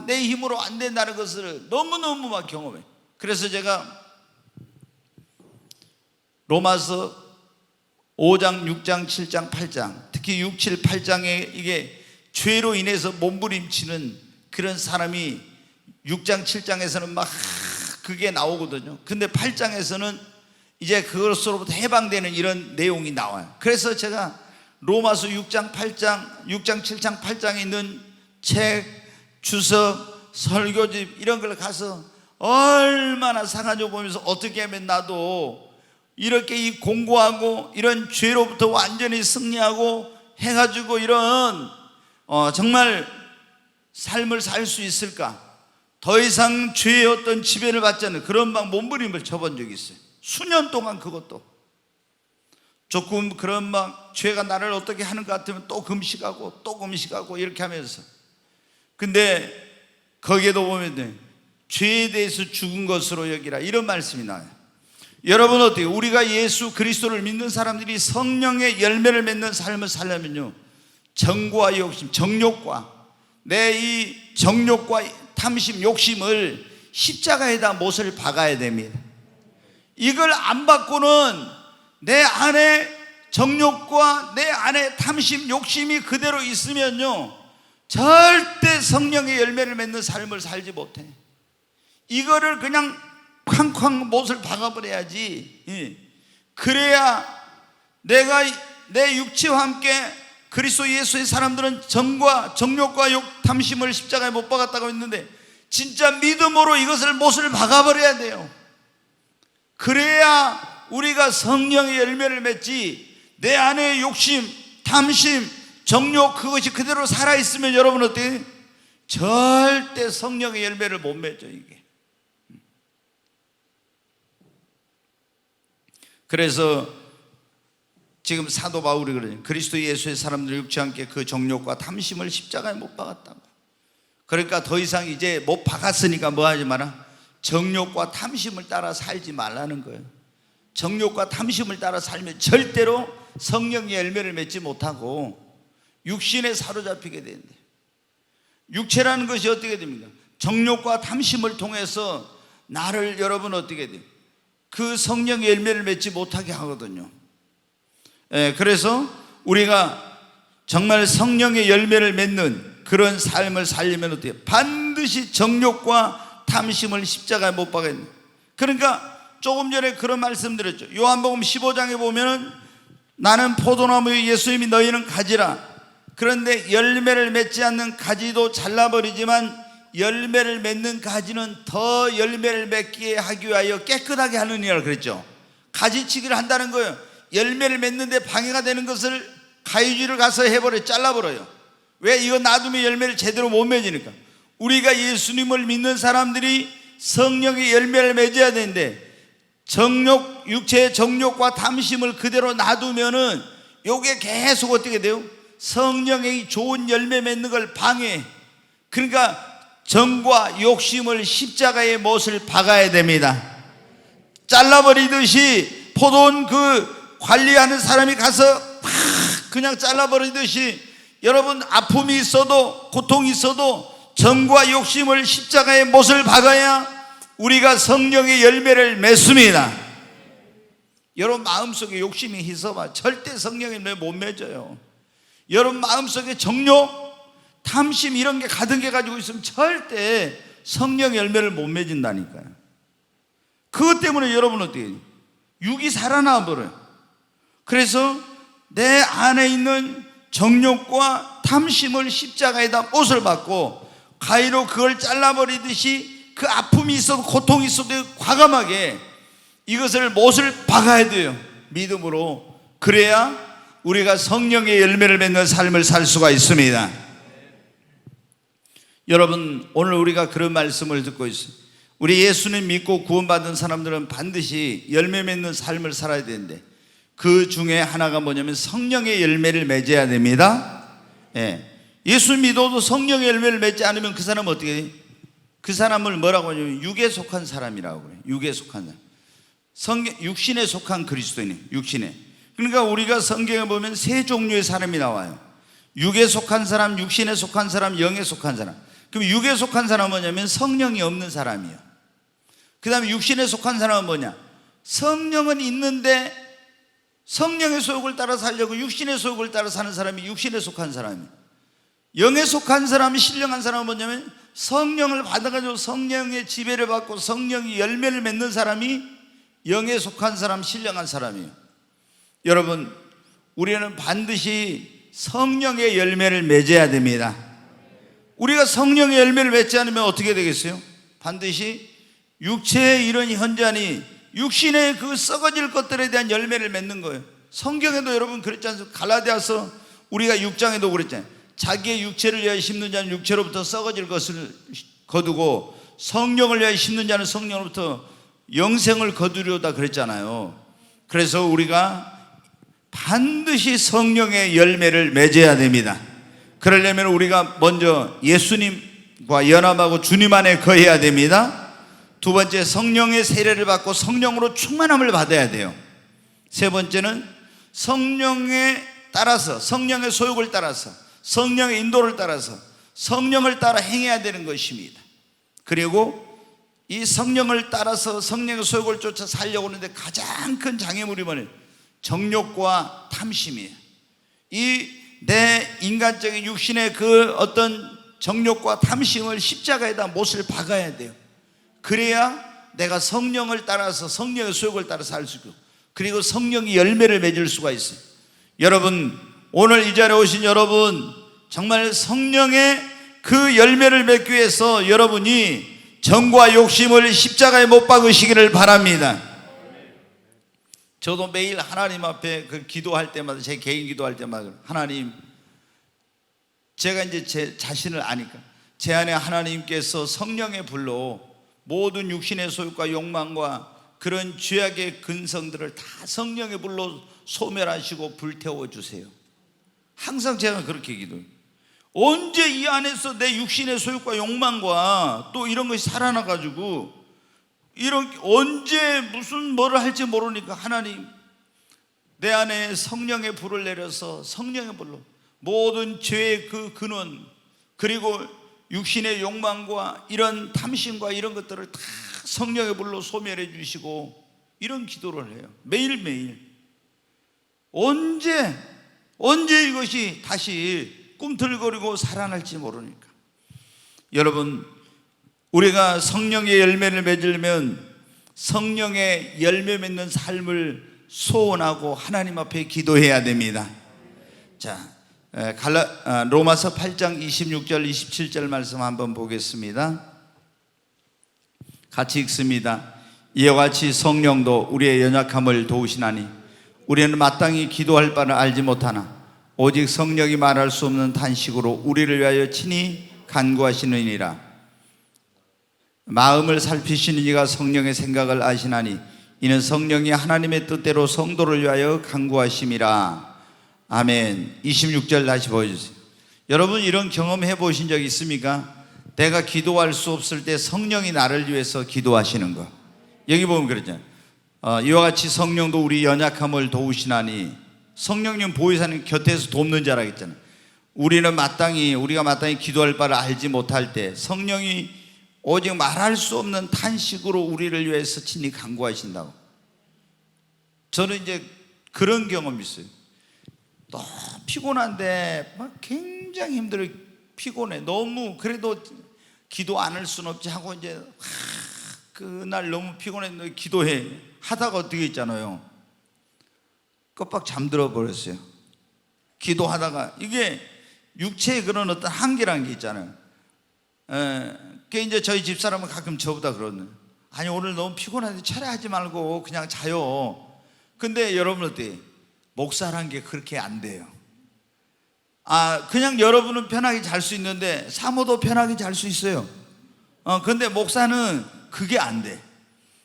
내 힘으로 안 된다는 것을 너무너무 막 경험해. 그래서 제가 로마서 5장, 6장, 7장, 8장, 특히 6, 7, 8장에 이게 죄로 인해서 몸부림치는 그런 사람이 6장, 7장에서는 막 그게 나오거든요. 근데 8장에서는 이제 그것으로부터 해방되는 이런 내용이 나와요. 그래서 제가 로마서 6장, 8장, 6장, 7장, 8장에 있는 책, 주석, 설교집 이런 걸 가서 얼마나 상하죠 보면서 어떻게 하면 나도 이렇게 이 공고하고 이런 죄로부터 완전히 승리하고 해가지고 이런 정말 삶을 살 수 있을까? 더 이상 죄의 어떤 지배를 받지 않는 그런 막 몸부림을 쳐본 적이 있어요. 수년 동안. 그것도 조금 그런 막 죄가 나를 어떻게 하는 것 같으면 또 금식하고 또 금식하고 이렇게 하면서, 근데 거기에도 보면 죄에 대해서 죽은 것으로 여기라 이런 말씀이 나와요. 여러분 어때요? 우리가 예수 그리스도를 믿는 사람들이 성령의 열매를 맺는 삶을 살려면요, 정과 욕심, 정욕과 내 이 정욕과 탐심, 욕심을 십자가에다 못을 박아야 됩니다. 이걸 안 받고는 내 안에 정욕과 내 안에 탐심, 욕심이 그대로 있으면요, 절대 성령의 열매를 맺는 삶을 살지 못해. 이거를 그냥 쾅쾅 못을 박아버려야지. 그래야 내가 내 육체와 함께 그리스도 예수의 사람들은 정과 정욕과 욕, 탐심을 십자가에 못 박았다고 했는데 진짜 믿음으로 이것을 못을 박아버려야 돼요. 그래야 우리가 성령의 열매를 맺지, 내 안에 욕심, 탐심, 정욕 그것이 그대로 살아있으면 여러분 어때요? 절대 성령의 열매를 못 맺죠. 이게. 그래서 지금 사도 바울이 그러죠. 그리스도 예수의 사람들 육체와 함께 그 정욕과 탐심을 십자가에 못 박았다고. 그러니까 더 이상 이제 못 박았으니까 뭐 하지 마라? 정욕과 탐심을 따라 살지 말라는 거예요. 정욕과 탐심을 따라 살면 절대로 성령의 열매를 맺지 못하고 육신에 사로잡히게 되는데, 육체라는 것이 어떻게 됩니까? 정욕과 탐심을 통해서 나를 여러분 어떻게 돼요? 그 성령의 열매를 맺지 못하게 하거든요. 그래서 우리가 정말 성령의 열매를 맺는 그런 삶을 살려면 어때요? 반드시 정욕과 탐심을 십자가에 못 박아야 돼요. 그러니까 조금 전에 그런 말씀 드렸죠. 요한복음 15장에 보면은 나는 포도나무의 예수님이 너희는 가지라. 그런데 열매를 맺지 않는 가지도 잘라버리지만 열매를 맺는 가지는 더 열매를 맺게 하기 위하여 깨끗하게 하느니라 그랬죠. 가지치기를 한다는 거예요. 열매를 맺는데 방해가 되는 것을 가위질을 가서 해버려, 잘라버려요. 왜? 이거 놔두면 열매를 제대로 못 맺으니까. 우리가 예수님을 믿는 사람들이 성령의 열매를 맺어야 되는데 정욕, 육체의 정욕과 탐심을 그대로 놔두면은 요게 계속 어떻게 돼요? 성령의 좋은 열매 맺는 걸 방해해. 그러니까 정과 욕심을 십자가의 못을 박아야 됩니다. 잘라버리듯이 포도원 그 관리하는 사람이 가서 그냥 잘라버리듯이 여러분 아픔이 있어도 고통이 있어도 정과 욕심을 십자가의 못을 박아야 우리가 성령의 열매를 맺습니다. 여러분 마음속에 욕심이 있어봐 절대 성령의 열매 못 맺어요. 여러분 마음속에 정욕, 탐심 이런 게 가득해 가지고 있으면 절대 성령의 열매를 못 맺은다니까요. 그것 때문에 여러분 어떻게 해요? 육이 살아나 버려요. 그래서 내 안에 있는 정욕과 탐심을 십자가에다 못을 박고 가위로 그걸 잘라버리듯이 그 아픔이 있어도 고통이 있어도 과감하게 이것을 못을 박아야 돼요. 믿음으로. 그래야 우리가 성령의 열매를 맺는 삶을 살 수가 있습니다. 여러분 오늘 우리가 그런 말씀을 듣고 있어요. 우리 예수님 믿고 구원받은 사람들은 반드시 열매 맺는 삶을 살아야 되는데 그 중에 하나가 뭐냐면 성령의 열매를 맺어야 됩니다. 예수 믿어도 성령의 열매를 맺지 않으면 그 사람은 어떻게 해요? 그 사람을 뭐라고 하냐면 육에 속한 사람이라고 그래요. 육에 속한 사람. 육신에 속한 그리스도인이에요. 육신에. 그러니까 우리가 성경에 보면 세 종류의 사람이 나와요. 육에 속한 사람, 육신에 속한 사람, 영에 속한 사람. 그럼 육에 속한 사람은 뭐냐면 성령이 없는 사람이에요. 그 다음에 육신에 속한 사람은 뭐냐? 성령은 있는데 성령의 소욕을 따라 살려고 육신의 소욕을 따라 사는 사람이 육신에 속한 사람이에요. 영에 속한 사람이, 신령한 사람은 뭐냐면 성령을 받아가지고 성령의 지배를 받고 성령이 열매를 맺는 사람이 영에 속한 사람, 신령한 사람이에요. 여러분, 우리는 반드시 성령의 열매를 맺어야 됩니다. 우리가 성령의 열매를 맺지 않으면 어떻게 되겠어요? 반드시 육체의 이런 현장이 육신의 그 썩어질 것들에 대한 열매를 맺는 거예요. 성경에도 여러분 그랬지 않습니까? 갈라디아서 우리가 6장에도 그랬잖아요. 자기의 육체를 위하여 심는 자는 육체로부터 썩어질 것을 거두고 성령을 위하여 심는 자는 성령으로부터 영생을 거두려다 그랬잖아요. 그래서 우리가 반드시 성령의 열매를 맺어야 됩니다. 그러려면 우리가 먼저 예수님과 연합하고 주님 안에 거해야 됩니다. 두 번째, 성령의 세례를 받고 성령으로 충만함을 받아야 돼요. 세 번째는 성령에 따라서, 성령의 소욕을 따라서, 성령의 인도를 따라서 성령을 따라 행해야 되는 것입니다. 그리고 이 성령을 따라서 성령의 소욕을 쫓아 살려고 하는데 가장 큰 장애물이 뭐냐면 정욕과 탐심이에요. 이 내 인간적인 육신의 그 어떤 정욕과 탐심을 십자가에다 못을 박아야 돼요. 그래야 내가 성령을 따라서 성령의 소욕을 따라 살 수 있고, 그리고 성령이 열매를 맺을 수가 있어요. 여러분, 오늘 이 자리에 오신 여러분, 정말 성령의 그 열매를 맺기 위해서 여러분이 정과 욕심을 십자가에 못 박으시기를 바랍니다. 저도 매일 하나님 앞에 그 기도할 때마다, 제 개인 기도할 때마다, 하나님, 제가 이제 제 자신을 아니까 제 안에 하나님께서 성령의 불로 모든 육신의 소욕과 욕망과 그런 죄악의 근성들을 다 성령의 불로 소멸하시고 불태워 주세요. 항상 제가 그렇게 기도해요. 언제 이 안에서 내 육신의 소욕과 욕망과 또 이런 것이 살아나가지고 이런, 언제 무슨 뭐를 할지 모르니까 하나님, 내 안에 성령의 불을 내려서 성령의 불로 모든 죄의 그 근원, 그리고 육신의 욕망과 이런 탐심과 이런 것들을 다 성령의 불로 소멸해 주시고, 이런 기도를 해요. 매일매일. 언제 이것이 다시 꿈틀거리고 살아날지 모르니까. 여러분, 우리가 성령의 열매를 맺으려면 성령의 열매 맺는 삶을 소원하고 하나님 앞에 기도해야 됩니다. 자, 로마서 8장 26절 27절 말씀 한번 보겠습니다. 같이 읽습니다. 이와 같이 성령도 우리의 연약함을 도우시나니 우리는 마땅히 기도할 바를 알지 못하나 오직 성령이 말할 수 없는 탄식으로 우리를 위하여 친히 간구하시느니라. 마음을 살피시는 이가 성령의 생각을 아시나니 이는 성령이 하나님의 뜻대로 성도를 위하여 간구하심이라. 아멘. 26절 다시 보여주세요. 여러분, 이런 경험해 보신 적 있습니까? 내가 기도할 수 없을 때 성령이 나를 위해서 기도하시는 거. 여기 보면 그랬잖아요. 이와 같이 성령도 우리 연약함을 도우시나니, 성령님 보혜사님 곁에서 돕는 자라 했잖아요. 우리가 마땅히 기도할 바를 알지 못할 때 성령이 오직 말할 수 없는 탄식으로 우리를 위해서 친히 간구하신다고. 저는 이제 그런 경험이 있어요. 너무 피곤한데 막 굉장히 힘들어, 피곤해. 너무 그래도 기도 안 할 수는 없지 하고 이제 그날 너무 피곤했는데 기도해 하다가 어떻게 있잖아요. 깜빡 잠들어 버렸어요. 기도하다가 이게 육체의 그런 어떤 한계라는 게 있잖아요. 그게 이제 저희 집사람은 가끔 저보다 그러는, 아니 오늘 너무 피곤한데 차라리 하지 말고 그냥 자요. 근데 여러분 어때요? 목사란 게 그렇게 안 돼요. 그냥 여러분은 편하게 잘 수 있는데 사모도 편하게 잘 수 있어요. 근데 목사는 그게 안 돼.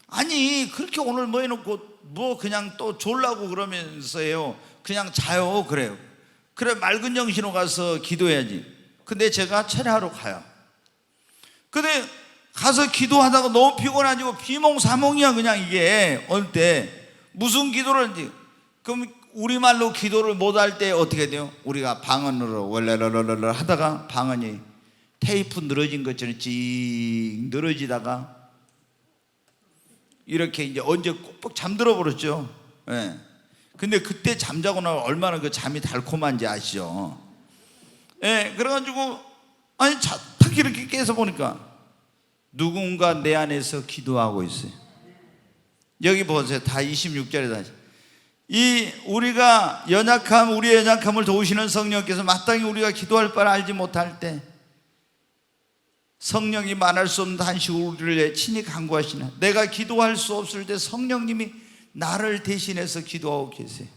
아니 그렇게 오늘 뭐 해놓고 뭐 그냥 또 졸라고 그러면서요 그냥 자요 그래요. 그래 맑은 정신으로 가서 기도해야지. 근데 제가 철회하러 가요. 근데 가서 기도하다가 너무 피곤해가지고 비몽사몽이야. 그냥 이게 어느 때 무슨 기도를 하는지. 그럼 우리말로 기도를 못할 때 어떻게 돼요? 우리가 방언으로 월레러러러 하다가 방언이 테이프 늘어진 것처럼 찡 늘어지다가 이렇게 이제 언제 꼭꼭 잠들어 버렸죠. 예. 근데 그때 잠자고 나면 얼마나 그 잠이 달콤한지 아시죠? 예. 그래가지고 아니 탁 이렇게 깨서 보니까 누군가 내 안에서 기도하고 있어요. 여기 보세요. 다 26절에 다시. 우리가 우리의 연약함을 도우시는 성령께서 마땅히 우리가 기도할 바를 알지 못할 때 성령이 말할 수 없는 한식으로 우리를 친히 간구하시나. 내가 기도할 수 없을 때 성령님이 나를 대신해서 기도하고 계세요.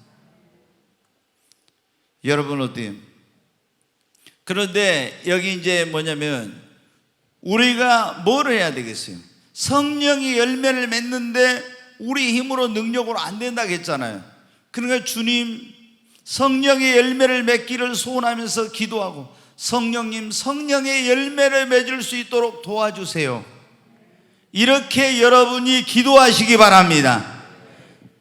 여러분 어때요? 그런데 여기 이제 뭐냐면 우리가 뭘 해야 되겠어요? 성령이 열매를 맺는데 우리 힘으로 능력으로 안 된다고 했잖아요. 그러니까 주님 성령의 열매를 맺기를 소원하면서 기도하고 성령님 성령의 열매를 맺을 수 있도록 도와주세요. 이렇게 여러분이 기도하시기 바랍니다.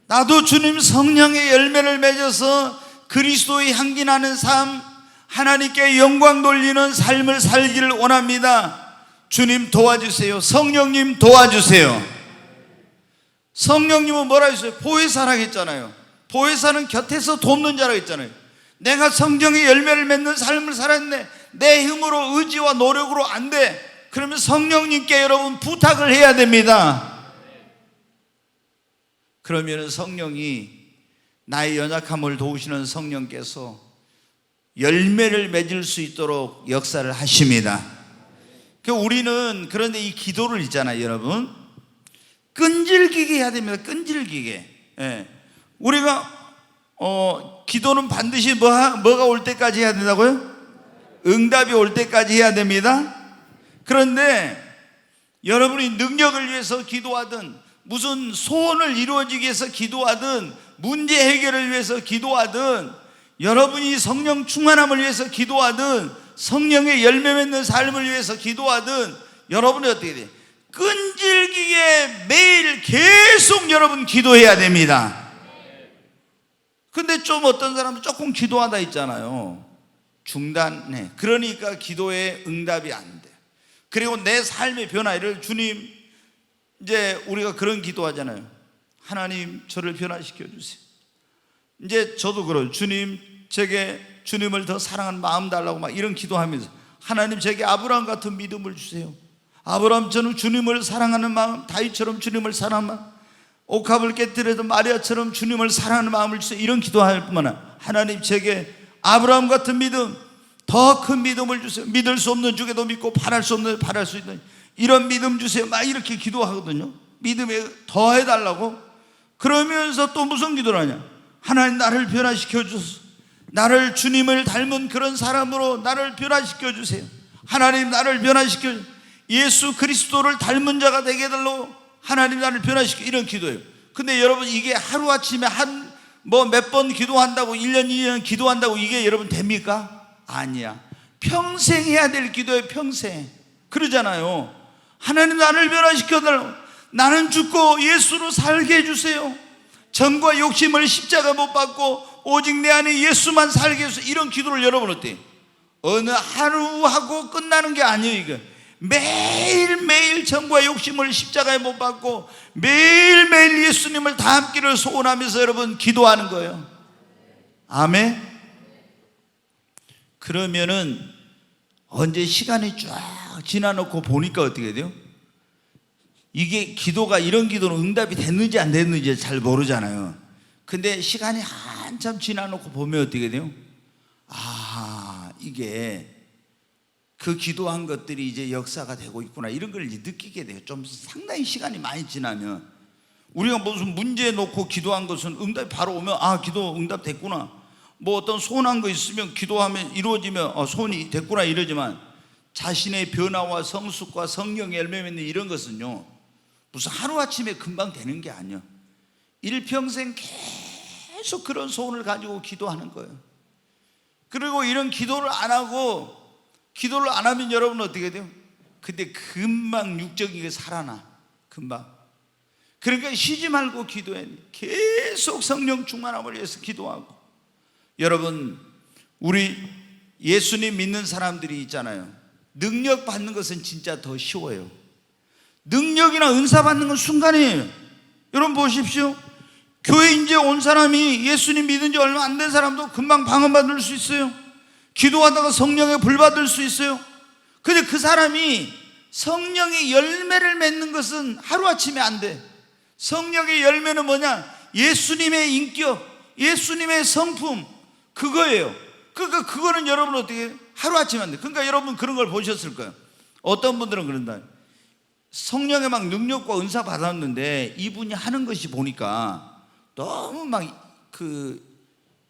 나도 주님 성령의 열매를 맺어서 그리스도의 향기 나는 삶, 하나님께 영광 돌리는 삶을 살기를 원합니다. 주님 도와주세요. 성령님 도와주세요. 성령님은 뭐라 했어요? 보혜사라고 했잖아요. 보혜사는 곁에서 돕는 자라고 했잖아요. 내가 성령의 열매를 맺는 삶을 살았네. 내 힘으로 의지와 노력으로 안 돼. 그러면 성령님께 여러분 부탁을 해야 됩니다. 그러면 성령이 나의 연약함을 도우시는 성령께서 열매를 맺을 수 있도록 역사를 하십니다. 우리는 그런데 이 기도를 있잖아요, 여러분. 끈질기게 해야 됩니다. 끈질기게. 예. 우리가 기도는 반드시 뭐가 올 때까지 해야 된다고요? 응답이 올 때까지 해야 됩니다. 그런데 여러분이 능력을 위해서 기도하든 무슨 소원을 이루어지기 위해서 기도하든 문제 해결을 위해서 기도하든 여러분이 성령 충만함을 위해서 기도하든 성령의 열매 맺는 삶을 위해서 기도하든 여러분이 어떻게 돼요? 끈질기게 매일 계속 여러분 기도해야 됩니다. 근데 좀 어떤 사람은 조금 기도하다 있잖아요. 중단해. 그러니까 기도에 응답이 안 돼. 그리고 내 삶의 변화를 주님, 이제 우리가 그런 기도하잖아요. 하나님 저를 변화시켜 주세요. 이제 저도 그래요. 주님 제게 주님을 더 사랑하는 마음 달라고 막 이런 기도하면서 하나님 제게 아브라함 같은 믿음을 주세요. 아브라함처럼 주님을 사랑하는 마음, 다윗처럼 주님을 사랑하는 마음, 옥합을 깨뜨려도 마리아처럼 주님을 사랑하는 마음을 주세요. 이런 기도할 뿐만 아니라 하나님 제게 아브라함 같은 믿음, 더 큰 믿음을 주세요. 믿을 수 없는 중에도 믿고 바랄 수 없는 바랄 수 있는 이런 믿음 주세요. 막 이렇게 기도하거든요. 믿음에 더 해달라고. 그러면서 또 무슨 기도를 하냐? 하나님 나를 변화시켜 주소서. 나를 주님을 닮은 그런 사람으로 나를 변화시켜 주세요. 하나님 나를 변화시켜 주세요. 예수 그리스도를 닮은 자가 되게 해달라고. 하나님 나를 변화시켜. 이런 기도예요. 근데 여러분 이게 하루아침에 몇 번 기도한다고 1년 2년 기도한다고 이게 여러분 됩니까? 아니야. 평생 해야 될 기도예요. 평생. 그러잖아요. 하나님 나를 변화시켜 달라고. 나는 죽고 예수로 살게 해주세요. 정과 욕심을 십자가 못 받고 오직 내 안에 예수만 살게 해주세요. 이런 기도를 여러분 어때요? 어느 하루 하고 끝나는 게 아니에요. 이거 매일매일 정과 욕심을 십자가에 못 받고 매일매일 예수님을 닮기를 소원하면서 여러분 기도하는 거예요. 아멘. 그러면은 언제 시간이 쫙 지나놓고 보니까 어떻게 돼요? 이게 기도가 이런 기도는 응답이 됐는지 안 됐는지 잘 모르잖아요. 근데 시간이 한참 지나놓고 보면 어떻게 돼요? 아, 이게 그 기도한 것들이 이제 역사가 되고 있구나. 이런 걸 이제 느끼게 돼요. 좀 상당히 시간이 많이 지나면. 우리가 무슨 문제 놓고 기도한 것은 응답이 바로 오면 아, 기도 응답 됐구나. 뭐 어떤 소원한 거 있으면 기도하면 이루어지면 소원이 됐구나 이러지만 자신의 변화와 성숙과 성령의 열매 맺는 이런 것은요 무슨 하루아침에 금방 되는 게 아니에요. 일평생 계속 그런 소원을 가지고 기도하는 거예요. 그리고 이런 기도를 안 하고 기도를 안 하면 여러분 어떻게 돼요? 근데 금방 육적인 게 살아나. 금방. 그러니까 쉬지 말고 기도해. 계속 성령 충만함을 위해서 기도하고. 여러분, 우리 예수님 믿는 사람들이 있잖아요. 능력 받는 것은 진짜 더 쉬워요. 능력이나 은사 받는 건 순간이에요. 여러분 보십시오. 교회 이제 온 사람이 예수님 믿은 지 얼마 안 된 사람도 금방 방언받을 수 있어요. 기도하다가 성령에 불 받을 수 있어요. 근데 그 사람이 성령의 열매를 맺는 것은 하루아침에 안 돼. 성령의 열매는 뭐냐? 예수님의 인격, 예수님의 성품, 그거예요. 그러니까 그거는 여러분 어떻게 하루아침에 안 돼. 그러니까 여러분 그런 걸 보셨을 거예요. 어떤 분들은 그런다. 성령의 막 능력과 은사 받았는데 이분이 하는 것이 보니까 너무 막 그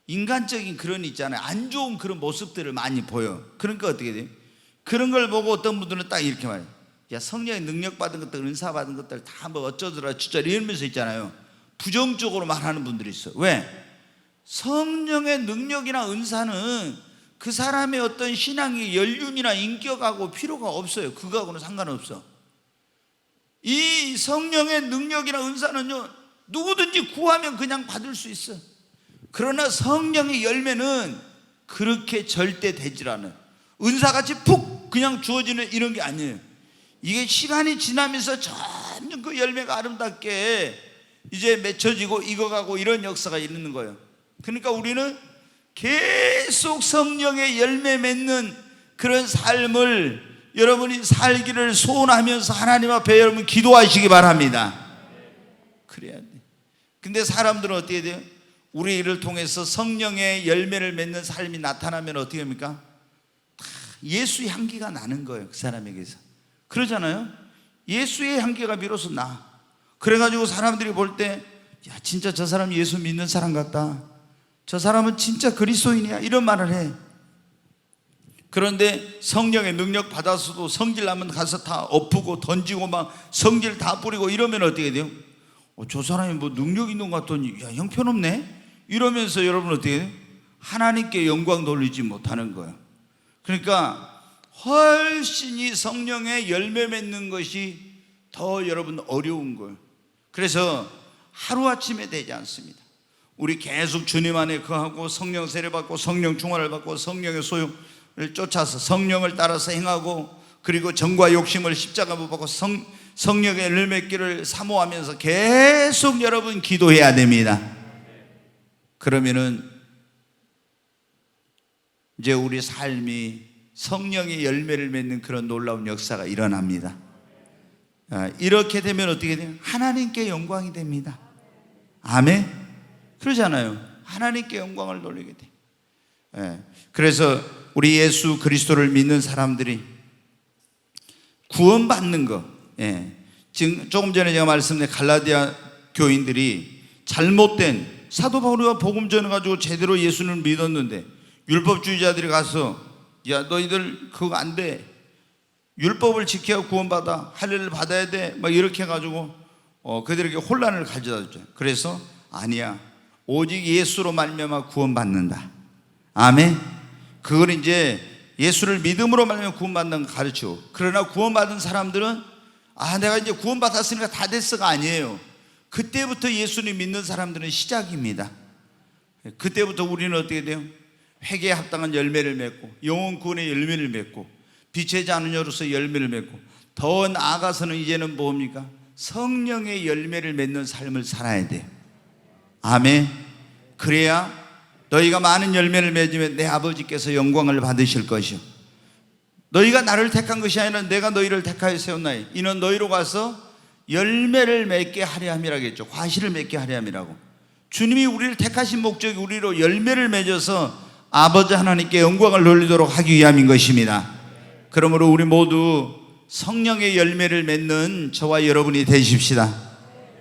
인간적인 그런 있잖아요. 안 좋은 그런 모습들을 많이 보여. 그러니까 어떻게 돼요? 그런 걸 보고 어떤 분들은 딱 이렇게 말해요. 야, 성령의 능력 받은 것들, 은사 받은 것들 다 뭐 어쩌더라 진짜 이러면서 있잖아요. 부정적으로 말하는 분들이 있어요. 왜? 성령의 능력이나 은사는 그 사람의 어떤 신앙의 연륜이나 인격하고 필요가 없어요. 그거하고는 상관없어. 이 성령의 능력이나 은사는요, 누구든지 구하면 그냥 받을 수 있어. 그러나 성령의 열매는 그렇게 절대 되질 않아요. 은사같이 푹 그냥 주어지는 이런 게 아니에요. 이게 시간이 지나면서 점점 그 열매가 아름답게 이제 맺혀지고 익어가고 이런 역사가 있는 거예요. 그러니까 우리는 계속 성령의 열매 맺는 그런 삶을 여러분이 살기를 소원하면서 하나님 앞에 여러분 기도하시기 바랍니다. 그래야 돼. 근데 사람들은 어떻게 돼요? 우리 일을 통해서 성령의 열매를 맺는 삶이 나타나면 어떻게 합니까? 예수의 향기가 나는 거예요. 그 사람에게서. 그러잖아요. 예수의 향기가 비로소 나. 그래가지고 사람들이 볼 때, 야, 진짜 저 사람 예수 믿는 사람 같다. 저 사람은 진짜 그리스도인이야. 이런 말을 해. 그런데 성령의 능력 받아서도 성질 나면 가서 다 엎고 던지고 막 성질 다 뿌리고 이러면 어떻게 돼요? 저 사람이 뭐 능력 있는 것 같더니 야, 형편없네? 이러면서 여러분 어떻게 해요? 하나님께 영광 돌리지 못하는 거예요. 그러니까 훨씬 이 성령의 열매 맺는 것이 더 여러분 어려운 거예요. 그래서 하루아침에 되지 않습니다. 우리 계속 주님 안에 거하고 성령 세례 받고 성령 충만을 받고 성령의 소용을 쫓아서 성령을 따라서 행하고 그리고 정과 욕심을 십자가 못 받고 성령의 열매 맺기를 사모하면서 계속 여러분 기도해야 됩니다. 그러면은 이제 우리 삶이 성령의 열매를 맺는 그런 놀라운 역사가 일어납니다. 이렇게 되면 어떻게 돼요? 하나님께 영광이 됩니다. 아멘. 그러잖아요. 하나님께 영광을 돌리게 돼. 그래서 우리 예수 그리스도를 믿는 사람들이 구원받는 거. 지금 조금 전에 제가 말씀드린 갈라디아 교인들이 잘못된 사도 바울이가 복음 전해가지고 제대로 예수를 믿었는데 율법주의자들이 가서 야, 너희들 그거 안 돼. 율법을 지켜야 구원받아. 할례를 받아야 돼. 막 이렇게 해가지고 그들에게 혼란을 가져다 줬죠. 그래서 아니야. 오직 예수로 말미암아 구원받는다. 아멘. 그걸 이제 예수를 믿음으로 말미암아 구원받는 거 가르치고. 그러나 구원받은 사람들은 내가 이제 구원받았으니까 다 됐어가 아니에요. 그때부터 예수님 믿는 사람들은 시작입니다. 그때부터 우리는 어떻게 돼요? 회개에 합당한 열매를 맺고 영혼 구원의 열매를 맺고 빛의 자녀로서 열매를 맺고 더 나아가서는 이제는 뭡니까? 성령의 열매를 맺는 삶을 살아야 돼요. 아멘. 그래야 너희가 많은 열매를 맺으면 내 아버지께서 영광을 받으실 것이요 너희가 나를 택한 것이 아니라 내가 너희를 택하여 세웠나니 이는 너희로 가서 열매를 맺게 하려 함이라겠죠. 과실을 맺게 하려 함이라고. 주님이 우리를 택하신 목적이 우리로 열매를 맺어서 아버지 하나님께 영광을 돌리도록 하기 위함인 것입니다. 그러므로 우리 모두 성령의 열매를 맺는 저와 여러분이 되십시다.